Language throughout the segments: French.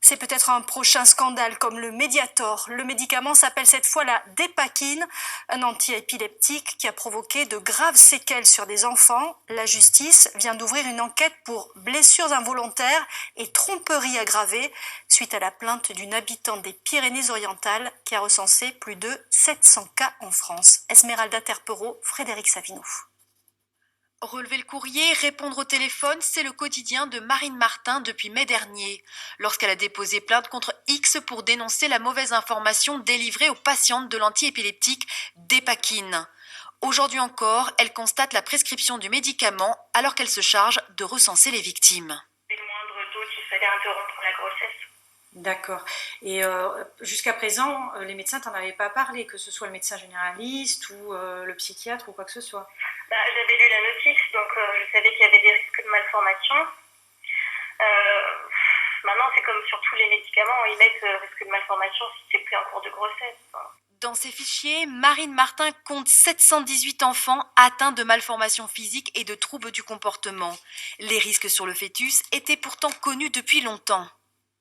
C'est peut-être un prochain scandale comme le Mediator. Le médicament s'appelle cette fois la Dépakine, un antiépileptique qui a provoqué de graves séquelles sur des enfants. La justice vient d'ouvrir une enquête pour blessures involontaires et tromperie aggravée suite à la plainte d'une habitante des Pyrénées-Orientales qui a recensé plus de 700 cas en France. Esmeralda Terpereau, Frédéric Savinou. Relever le courrier, répondre au téléphone, c'est le quotidien de Marine Martin depuis mai dernier, lorsqu'elle a déposé plainte contre X pour dénoncer la mauvaise information délivrée aux patientes de l'antiépileptique Dépakine. Aujourd'hui encore, elle constate la prescription du médicament alors qu'elle se charge de recenser les victimes. Les moindres doutes, il fallait interrompre la grossesse. D'accord. Et jusqu'à présent, les médecins t'en avaient pas parlé, que ce soit le médecin généraliste ou le psychiatre ou quoi que ce soit? J'avais lu la notice, donc je savais qu'il y avait des risques de malformation. Maintenant, c'est comme sur tous les médicaments, ils mettent risque de malformation si c'est pris en cours de grossesse. Dans ces fichiers, Marine Martin compte 718 enfants atteints de malformations physiques et de troubles du comportement. Les risques sur le fœtus étaient pourtant connus depuis longtemps.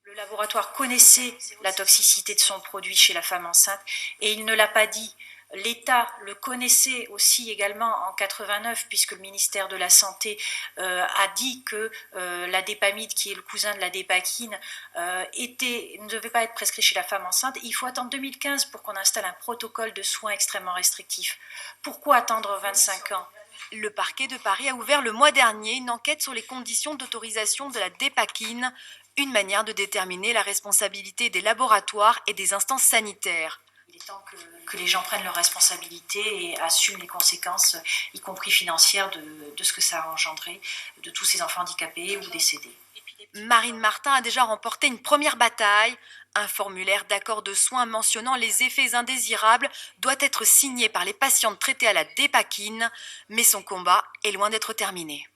Le laboratoire connaissait la toxicité de son produit chez la femme enceinte et il ne l'a pas dit. L'État le connaissait aussi également en 89 puisque le ministère de la Santé a dit que la dépamide, qui est le cousin de la dépakine, ne devait pas être prescrit chez la femme enceinte. Il faut attendre 2015 pour qu'on installe un protocole de soins extrêmement restrictif. Pourquoi attendre 25 ans ? Le parquet de Paris a ouvert le mois dernier une enquête sur les conditions d'autorisation de la dépakine, une manière de déterminer la responsabilité des laboratoires et des instances sanitaires. Il est temps que les gens prennent leurs responsabilités et assument les conséquences, y compris financières, de ce que ça a engendré, de tous ces enfants handicapés ou décédés. Marine Martin a déjà remporté une première bataille. Un formulaire d'accord de soins mentionnant les effets indésirables doit être signé par les patientes traitées à la dépakine, mais son combat est loin d'être terminé.